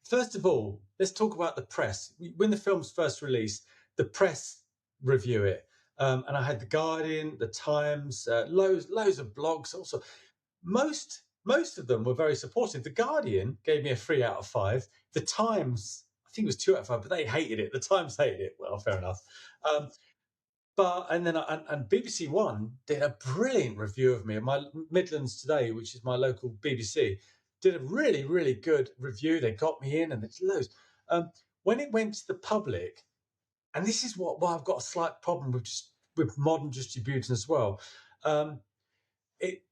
first of all, let's talk about the press. When the film's first released, the press review it. And I had The Guardian, The Times, loads of blogs also. Most of them were very supportive. The Guardian gave me a 3 out of 5. The Times, I think it was 2 out of 5, but they hated it. The Times hated it. Well, fair enough. Um, But and BBC One did a brilliant review of me. And my Midlands Today, which is my local BBC, did a really, really good review. They got me in, and there's loads. When it went to the public, and this is why I've got a slight problem with modern distributing as well. It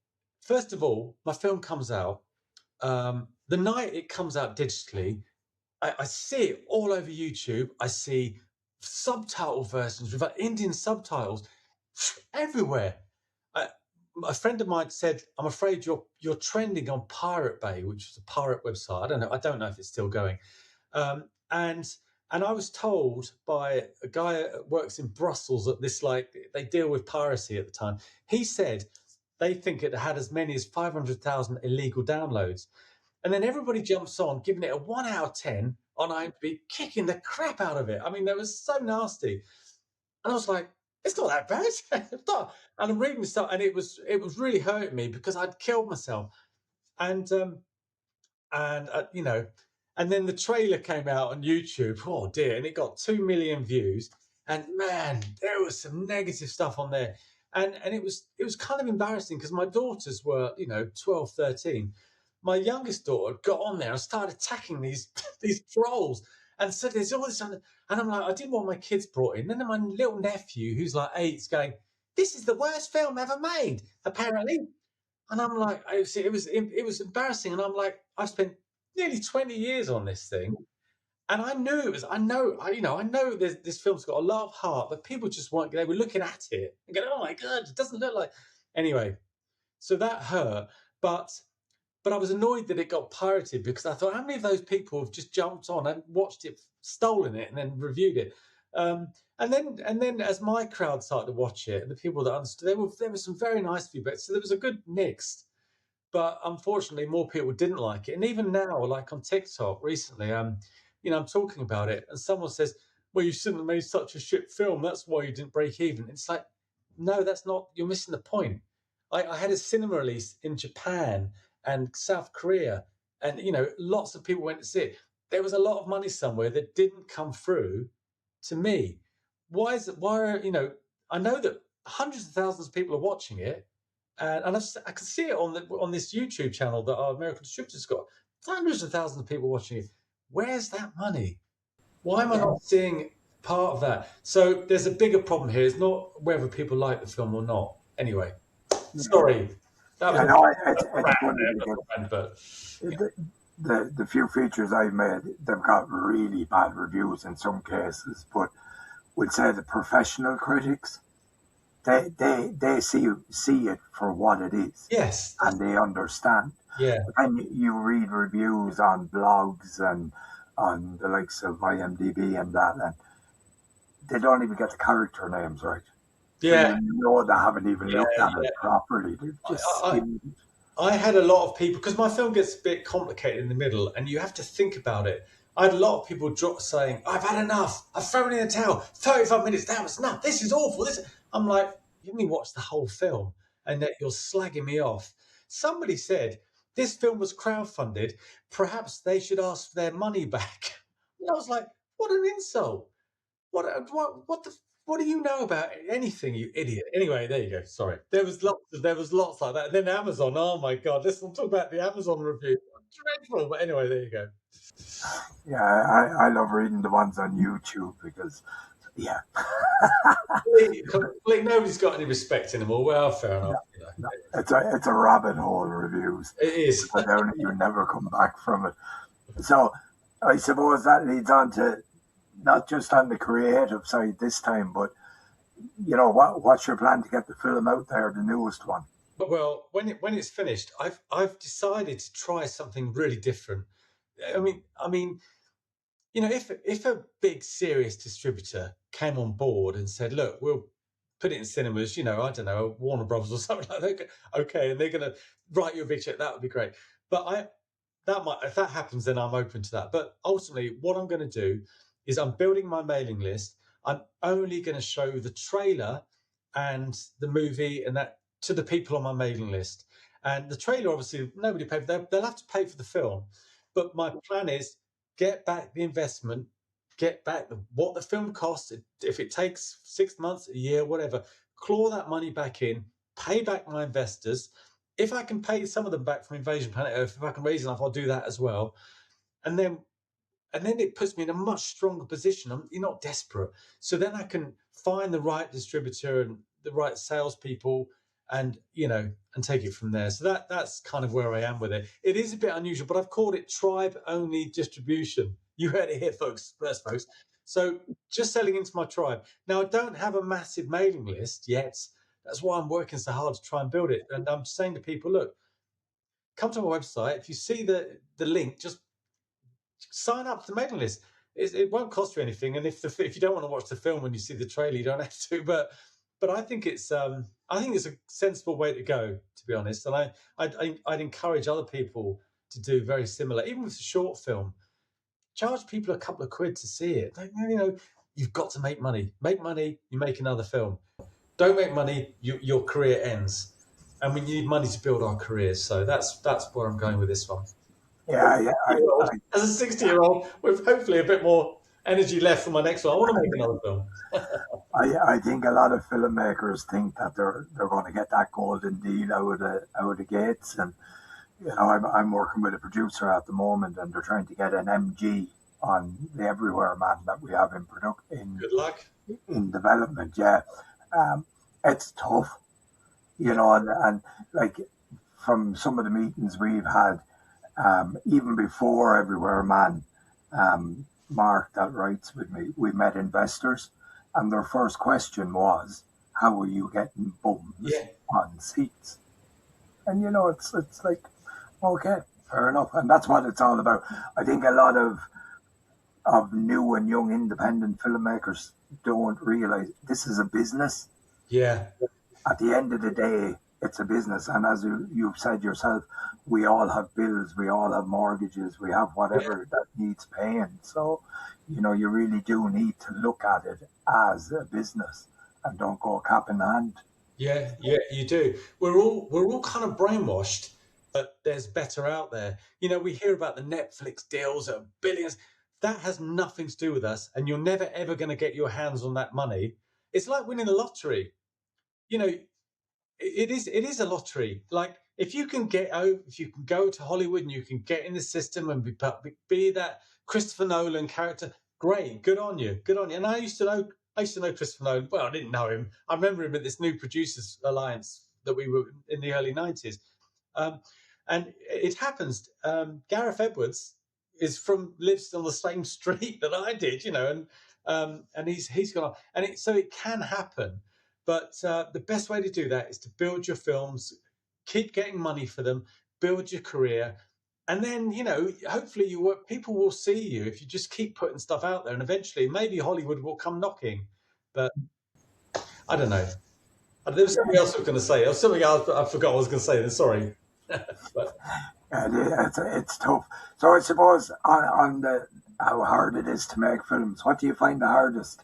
First of all, my film comes out the night it comes out digitally. I see it all over YouTube. I see subtitle versions with Indian subtitles everywhere. A friend of mine said, "I'm afraid you're trending on Pirate Bay, which is a pirate website. I don't know if it's still going." And I was told by a guy that works in Brussels that they deal with piracy at the time. He said they think it had as many as 500,000 illegal downloads. And then everybody jumps on, giving it a 1 out of 10 on IMDb, kicking the crap out of it. I mean, that was so nasty. And I was like, it's not that bad. It's not. And I'm reading stuff, and it was really hurting me because I'd killed myself. And and then the trailer came out on YouTube. Oh dear, and it got 2 million views. And man, there was some negative stuff on there. And it was kind of embarrassing because my daughters were, 12, 13. My youngest daughter got on there and started attacking these these trolls and said there's all this, and I'm like, I didn't want my kids brought in. Then my little nephew, who's like 8, is going, "This is the worst film ever made," apparently. And I'm like, it was embarrassing. And I'm like, I've spent nearly 20 years on this thing, and I knew it was. I know this film's got a lot of heart, but people just weren't. They were looking at it and going, "Oh my god, it doesn't look like." Anyway, so that hurt, but I was annoyed that it got pirated because I thought, how many of those people have just jumped on and watched it, stolen it, and then reviewed it? And then as my crowd started to watch it, and the people that understood, there were some very nice feedback. So there was a good mix, but unfortunately, more people didn't like it. And even now, like on TikTok recently, I'm talking about it, and someone says, "Well, you shouldn't have made such a shit film. That's why you didn't break even." It's like, no, that's not. You're missing the point. I had a cinema release in Japan and South Korea, and lots of people went to see it. There was a lot of money somewhere that didn't come through to me. Why is it? I know that hundreds of thousands of people are watching it, and I can see it on this YouTube channel that our American distributor's got. Hundreds of thousands of people watching it. Where's that money? Why am I not seeing part of that? So there's a bigger problem here. It's not whether people like the film or not. Anyway, sorry. That was it's funny because the few features I've made, they've got really bad reviews in some cases, but we'll say the professional critics, they see it for what it is. Yes. And they understand. Yeah. And you read reviews on blogs and on the likes of IMDb and that, and they don't even get the character names right. Yeah. So they haven't even looked at it properly. They've just I had a lot of people, because my film gets a bit complicated in the middle, and you have to think about it. I had a lot of people saying, "I've had enough. I've thrown in the towel. 35 minutes, that was enough. This is awful." I'm like, you haven't watched the whole film, and that you're slagging me off. Somebody said, this film was crowdfunded. Perhaps they should ask for their money back. And I was like, what an insult. What do you know about anything, you idiot? Anyway, there you go. Sorry. There was lots like that. And then Amazon, oh my God, let's talk about the Amazon review. Dreadful. But anyway, there you go. Yeah, I love reading the ones on YouTube because, yeah. Nobody's got any respect anymore. Well, fair enough. No, it's a rabbit hole, reviews. It is. You never come back from it. So I suppose that leads on to not just on the creative side this time, but what's your plan to get the film out there, the newest one? Well, when it's finished, I've decided to try something really different. I mean, if a big serious distributor came on board and said, "Look, we'll put it in cinemas," I don't know, Warner Brothers or something like that, okay, and they're going to write you a big check, that would be great. But if that happens, then I'm open to that. But ultimately, what I'm going to do is I'm building my mailing list. I'm only going to show the trailer and the movie and that to the people on my mailing list. And the trailer, obviously, nobody paid for. They'll have to pay for the film. But my plan is get back the investment, get back what the film costs. If it takes 6 months, a year, whatever, claw that money back in, pay back my investors. If I can pay some of them back from Invasion Planet Earth, if I can raise enough, I'll do that as well. And then it puts me in a much stronger position. You're not desperate. So then I can find the right distributor and the right salespeople and take it from there. So that's kind of where I am with it. It is a bit unusual, but I've called it tribe-only distribution. You heard it here, folks. So just selling into my tribe. Now, I don't have a massive mailing list yet. That's why I'm working so hard to try and build it. And I'm saying to people, look, come to my website. If you see the link, just sign up to the mailing list. It won't cost you anything. And if you don't want to watch the film when you see the trailer, you don't have to. But I think it's a sensible way to go, to be honest. And I'd encourage other people to do very similar, even with a short film. Charge people a couple of quid to see it. You've got to make money. Make money, you make another film. Don't make money, your career ends. And we need money to build our careers. So that's where I'm going with this one. Yeah. As a 60-year-old with hopefully a bit more energy left for my next one, I want to make another film. I think a lot of filmmakers think that they're going to get that golden deal out of the gates, and I'm working with a producer at the moment, and they're trying to get an MG on the Everywhere Man that we have in production. Good luck. In development. Yeah, it's tough, and like from some of the meetings we've had. Even before Everywhere Man, Mark that writes with me, we met investors, and their first question was, "How are you getting bums on seats?" And it's like, okay, fair enough, and that's what it's all about. I think a lot of new and young independent filmmakers don't realize this is a business. Yeah. At the end of the day, it's a business, and as you've said yourself, we all have bills, we all have mortgages, we have whatever that needs paying. So, you really do need to look at it as a business and don't go cap in hand. Yeah, you do. We're all kind of brainwashed that there's better out there. We hear about the Netflix deals at billions. That has nothing to do with us, and you're never ever going to get your hands on that money. It's like winning the lottery. It is a lottery. Like if you can go to Hollywood and you can get in the system and be that Christopher Nolan character, great, good on you. And I used to know Christopher Nolan. Well, I didn't know him. I remember him at this New Producers Alliance that we were in the early 90s. And it happens. Gareth Edwards lives on the same street that I did, and he's gone, and so it can happen. But the best way to do that is to build your films, keep getting money for them, build your career, and then hopefully people will see you if you just keep putting stuff out there, and eventually maybe Hollywood will come knocking. But I don't know. There was something else I was going to say. There was something else, but I forgot what I was going to say. Then sorry. But it's tough. So I suppose on the how hard it is to make films, what do you find the hardest?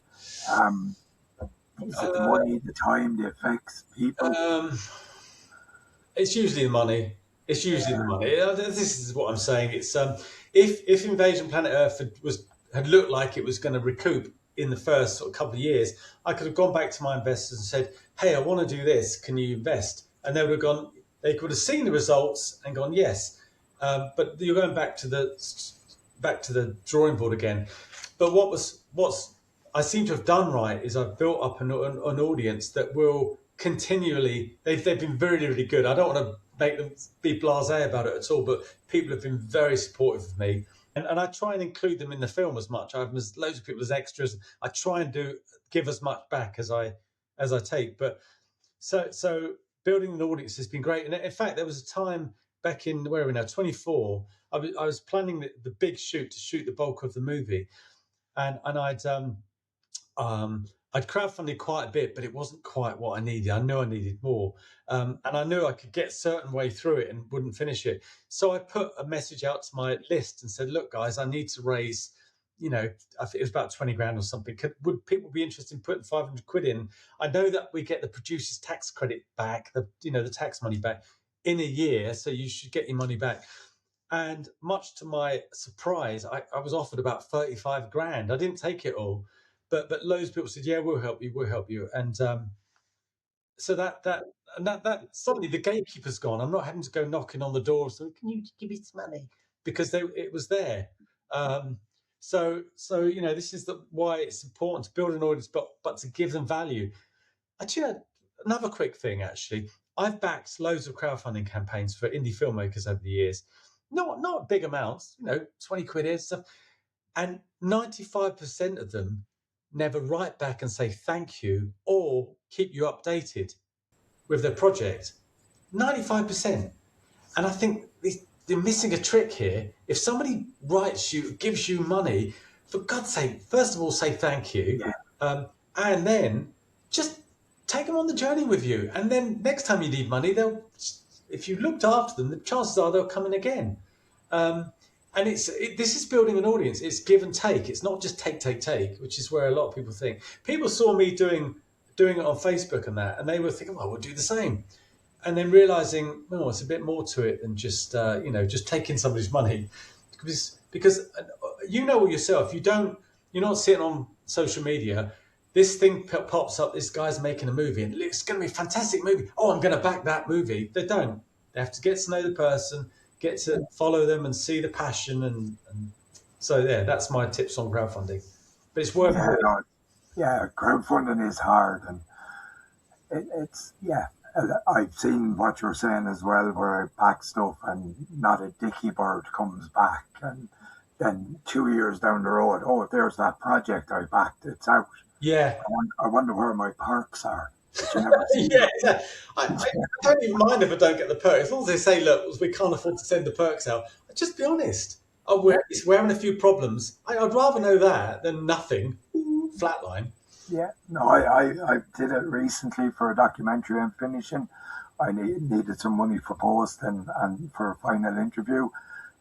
Is it the money, the time, the effects, people? It's usually the money. This is what I'm saying. It's if Invasion Planet Earth had looked like it was going to recoup in the first sort of couple of years, I could have gone back to my investors and said, "Hey, I want to do this. Can you invest?" And they would have gone. They could have seen the results and gone, "Yes." But you're going back to the drawing board again. But what's I seem to have done right is I've built up an audience that will continually. They've been very, really good. I don't want to make them be blasé about it at all, but people have been very supportive of me, and I try and include them in the film as much. I have loads of people as extras. I try and give as much back as I take. But so building an audience has been great. And in fact, there was a time back in where are we now, 24. I was planning the big shoot to shoot the bulk of the movie, and I'd crowdfunded quite a bit, but it wasn't quite what I needed. I knew I needed more. And I knew I could get a certain way through it and wouldn't finish it. So I put a message out to my list and said, look, guys, I need to raise, I think it was about 20 grand or something. Would people be interested in putting 500 quid in? I know that we get the producer's tax credit back, the tax money back in a year. So you should get your money back. And much to my surprise, I was offered about 35 grand. I didn't take it all, but loads of people said, "Yeah, we'll help you." And so that suddenly the gatekeeper's gone. I'm not having to go knocking on the door. So can you give me some money? Because it was there. Um, so this is why it's important to build an audience, but to give them value. Actually, another quick thing. Actually, I've backed loads of crowdfunding campaigns for indie filmmakers over the years. Not big amounts, 20 quid here stuff, and 95% of them never write back and say thank you or keep you updated with their project. 95%. And I think they're missing a trick here. If somebody writes you, gives you money, for God's sake, first of all, say thank you. And then just take them on the journey with you. And then next time you need money, if you looked after them, the chances are they'll come in again. And this is building an audience. It's give and take. It's not just take, which is where a lot of people think. People saw me doing it on Facebook and that, and they were thinking, well, we'll do the same. And then realizing, oh, it's a bit more to it than just just taking somebody's money, because you know yourself, you're not sitting on social media. This thing pops up. This guy's making a movie, and it's going to be a fantastic movie. Oh, I'm going to back that movie. They don't. They have to get to know the person, get to follow them, and see the passion. And so that's my tips on crowdfunding. But it's worth it. Crowdfunding is hard, and it's I've seen what you're saying as well, where I back stuff and not a dicky bird comes back, and then 2 years down the road, oh, there's that project I backed, it's out. Yeah. I wonder where my perks are. Yeah. I don't even mind if I don't get the perks. As long as they say, look, we can't afford to send the perks out. Just be honest. We're having a few problems. I'd rather know that than nothing. Flatline. Yeah, no, I did it recently for a documentary I'm finishing. I needed some money for post and for a final interview,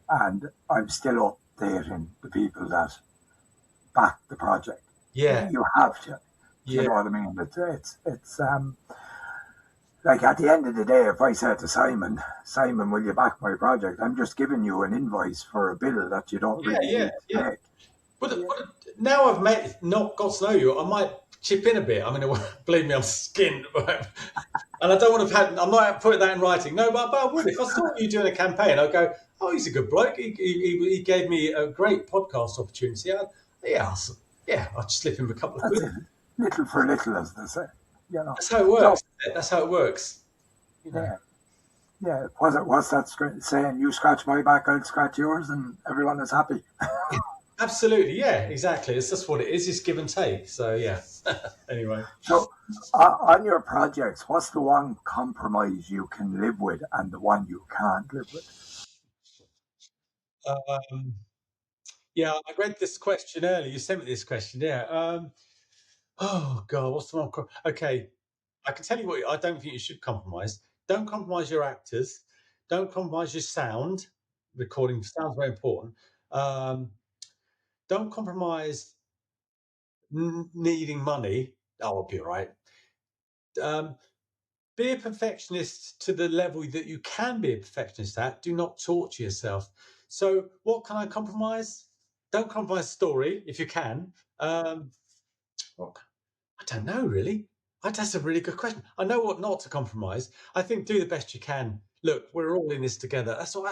and I'm still updating the people that back the project. Yeah, you have to. You know what I mean? It's like at the end of the day, if I said to Simon, will you back my project? I'm just giving you an invoice for a bill that you don't really need to make. But now I've got to know you, I might chip in a bit. I mean, believe me, I'm skinned, and I don't want to I'm not putting that in writing. No, but I would. If I saw you doing a campaign, I'd go, oh, he's a good bloke. He gave me a great podcast opportunity. I'll just slip him a couple of quid. Little for little, as they say. That's how it works. That's how it works. Yeah. What's that saying? You scratch my back, I'll scratch yours, and everyone is happy. Absolutely, yeah, exactly. It's just what it is. It's give and take. So yeah. Anyway. So, on your projects, what's the one compromise you can live with, and the one you can't live with? I read this question earlier. You sent me this question. Yeah. Oh God, what's the one? Okay, I can tell you what I don't think you should compromise. Don't compromise your actors. Don't compromise your sound. Recording sound's very important. Don't compromise needing money. Oh, I'll be all right. Be a perfectionist to the level that you can be a perfectionist at. Do not torture yourself. So what can I compromise? Don't compromise story if you can. I don't know, really. That's a really good question. I know what not to compromise. I think do the best you can. Look, we're all in this together. That's all.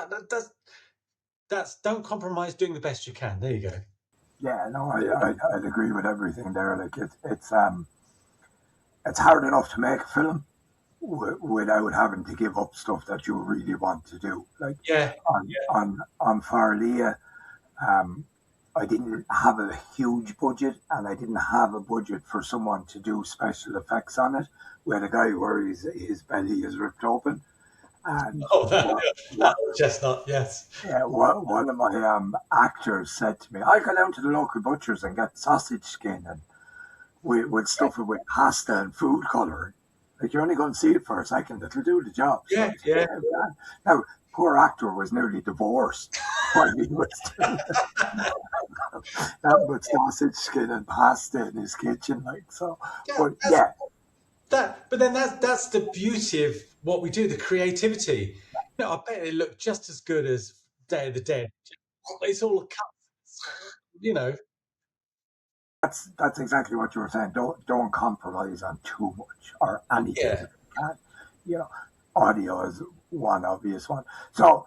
That's don't compromise doing the best you can. There you go. Yeah, no, I'd agree with everything there. Like it's hard enough to make a film without having to give up stuff that you really want to do. Like on Farlia, I didn't have a huge budget, and I didn't have a budget for someone to do special effects on it. We had a guy where his belly is ripped open. And chestnut, yes. Yeah, one of my actors said to me, "I go down to the local butcher's and get sausage skin, and we'd stuff it with pasta and food colouring. Like, you're only going to see it for a second; it'll do the job." Yeah. Now, poor actor was nearly divorced while he was doing that with sausage skin and pasta in his kitchen, like so. But then that's the beauty of what we do, the creativity. I bet it looked just as good as Day of the Dead. It's all a cut, you know. That's exactly what you were saying. Don't compromise on too much or anything if Yeah. you can. You know, audio is one obvious one. So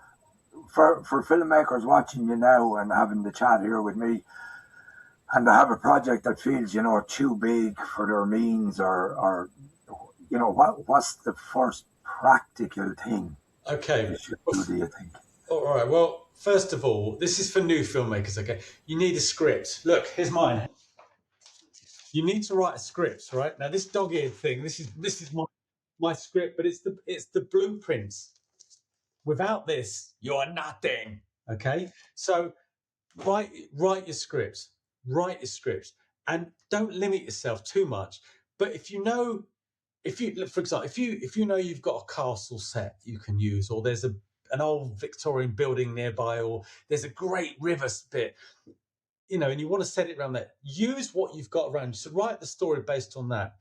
for filmmakers watching you now and having the chat here with me, and to have a project that feels, too big for their means, or what's the first practical thing Okay. they should do, do you think? All right. Well, first of all, this is for new filmmakers. Okay, you need a script. Look, here's mine. You need to write a script, right? Now, this dog-eared thing. This is my script, but it's the blueprints. Without this, you're nothing. Okay, so write your scripts. Write your scripts, and don't limit yourself too much. But if you know, for example, if you know you've got a castle set you can use, or there's an old Victorian building nearby, or there's a great river bit, and you want to set it around that, use what you've got around. So write the story based on that,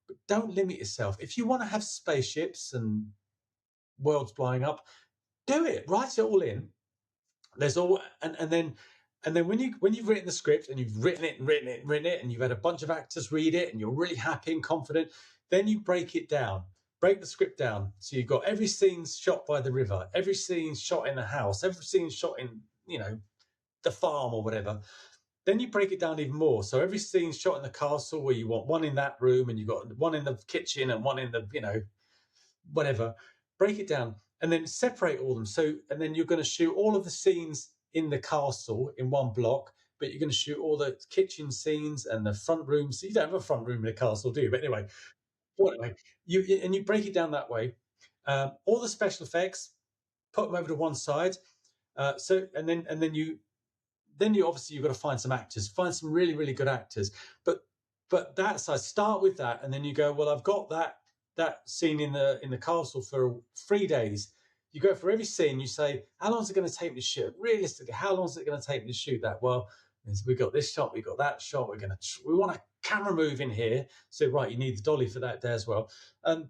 but don't limit yourself. If you want to have spaceships and worlds blowing up, do it. Write it all in. There's all, and then when you've written the script and you've written it, and you've had a bunch of actors read it, and you're really happy and confident, then you break it down. Break the script down. So you've got every scene shot by the river, every scene shot in the house, every scene shot in, the farm or whatever. Then you break it down even more. So every scene shot in the castle, where you want one in that room, and you've got one in the kitchen and one in the, whatever. Break it down and then separate all of them. So, and then you're going to shoot all of the scenes in the castle in one block, but you're going to shoot all the kitchen scenes and the front rooms. So you don't have a front room in a castle, do you? But anyway, you break it down that way. All the special effects, put them over to one side. Then you obviously, you've got to find some actors, find some really, really good actors. But that side, start with that, and then you go, well, I've got that scene in the castle for 3 days. You go for every scene. You say, how long is it going to take me to shoot? Realistically, how long is it going to take me to shoot that? Well, we've got this shot, we've got that shot. We want a camera move in here. So right, you need the dolly for that day as well. And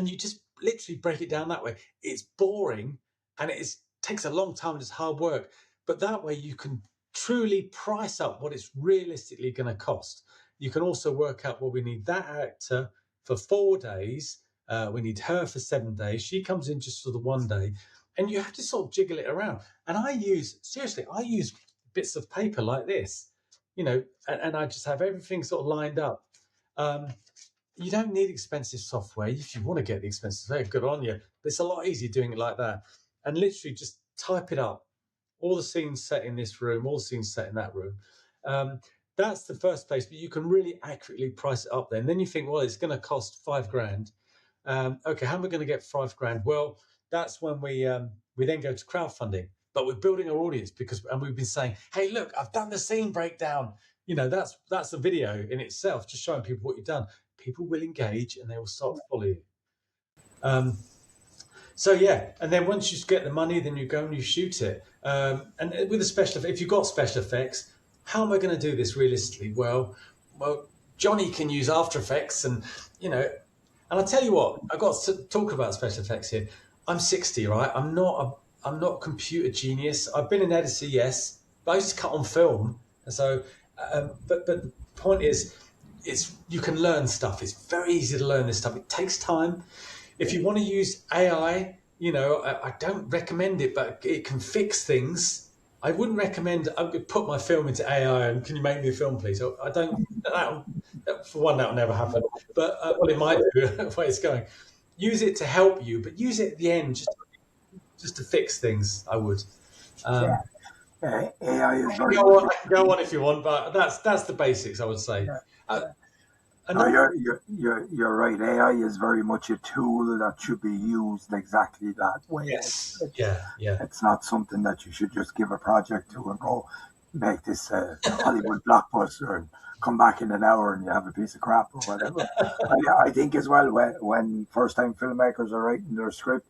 you just literally break it down that way. It's boring, and it takes a long time. It's hard work, but that way you can truly price up what it's realistically going to cost. You can also work out, well, we need that actor for 4 days. We need her for 7 days. She comes in just for the 1 day, and you have to sort of jiggle it around. And I use bits of paper like this, and I just have everything sort of lined up. You don't need expensive software. If you want to get the expensive software, good on you. But it's a lot easier doing it like that. And literally just type it up. All the scenes set in this room, all the scenes set in that room. That's the first place, but you can really accurately price it up then. Then you think, well, it's going to cost $5,000. Okay, how am I going to get $5,000? Well, that's when we then go to crowdfunding. But we're building our audience and we've been saying, hey, look, I've done the scene breakdown. That's a video in itself, just showing people what you've done. People will engage and they will start to follow you. So yeah, and then once you get the money, then you go and you shoot it. And with the special, if you've got special effects, how am I going to do this realistically? Well, Johnny can use After Effects, and I'll tell you what, I've got to talk about special effects here. I'm 60, right? I'm not a computer genius. I've been an editor, yes, but I used to cut on film. And so, but the point is, you can learn stuff. It's very easy to learn this stuff. It takes time. If you want to use AI, I don't recommend it, but it can fix things. I wouldn't recommend. I would put my film into AI and can you make me a film, please? I don't. For one, that'll never happen. But well, it might do the way it's going. Use it to help you, but use it at the end just to fix things. I would. AI is very go on if you want, but that's the basics, I would say. No, you're right. AI is very much a tool that should be used exactly that way. Yes. It's not something that you should just give a project to and go make this Hollywood blockbuster and come back in an hour and you have a piece of crap or whatever. I think as well when first-time filmmakers are writing their script,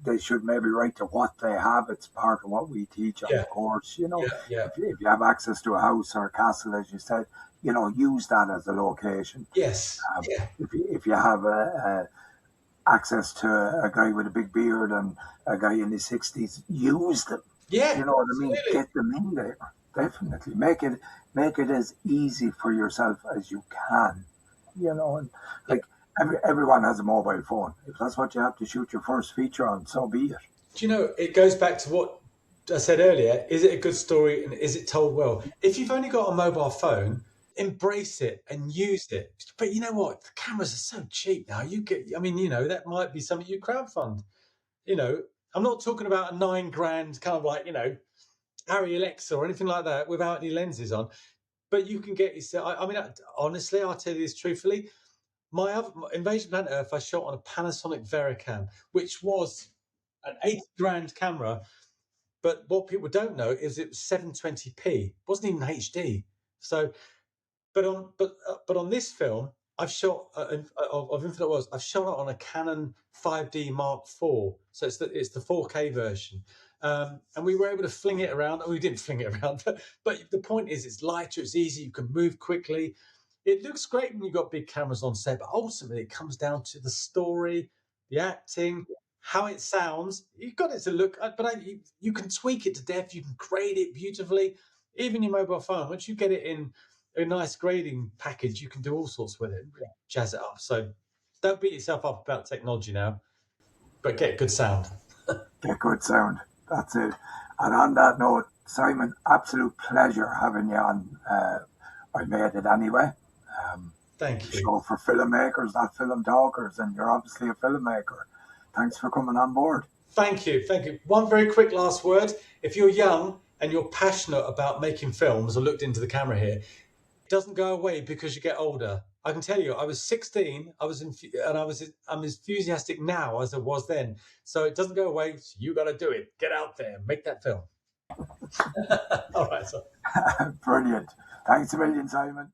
they should maybe write to what they have. It's part of what we teach on the course. If you have access to a house or a castle, as you said, use that as a location. Yes. If you have access to a guy with a big beard and a guy in his 60s, use them. Yeah, You know what I mean? absolutely. Get them in there. Definitely. Make it as easy for yourself as you can. And Yeah. like everyone has a mobile phone. If that's what you have to shoot your first feature on, so be it. Do you know, it goes back to what I said earlier. Is it a good story and is it told well? If you've only got a mobile phone, embrace it and use it. But you know what? The cameras are so cheap now. I mean, that might be something you crowdfund. I'm not talking about a 9 grand kind of like, Arri Alexa or anything like that without any lenses on. But you can get yourself, I mean, honestly, I'll tell you this truthfully. My Invasion Planet Earth, I shot on a Panasonic Vericam, which was an 80 grand camera. But what people don't know is it was 720p. It wasn't even HD. So, but on this film, I've shot of Infinite Worlds. I've shot it on a Canon 5D Mark IV, so it's the 4K version. And we were able to fling it around. We didn't fling it around, but the point is, it's lighter, it's easy, you can move quickly. It looks great when you've got big cameras on set, but ultimately it comes down to the story, the acting, how it sounds. You've got it to look, but you can tweak it to death. You can grade it beautifully. Even your mobile phone, once you get it in a nice grading package, you can do all sorts with it, jazz it up. So don't beat yourself up about technology now, but get good sound. Get good sound. That's it. And on that note, Simon, absolute pleasure having you on. I made it anyway. Thank you. Show for filmmakers, not film talkers, and you're obviously a filmmaker. Thanks for coming on board. Thank you. Thank you. One very quick last word. If you're young and you're passionate about making films, I looked into the camera here, it doesn't go away because you get older. I can tell you, I was 16, I'm as enthusiastic now as I was then. So it doesn't go away. So you got to do it. Get out there, make that film. All right. So. Brilliant. Thanks a million, Simon.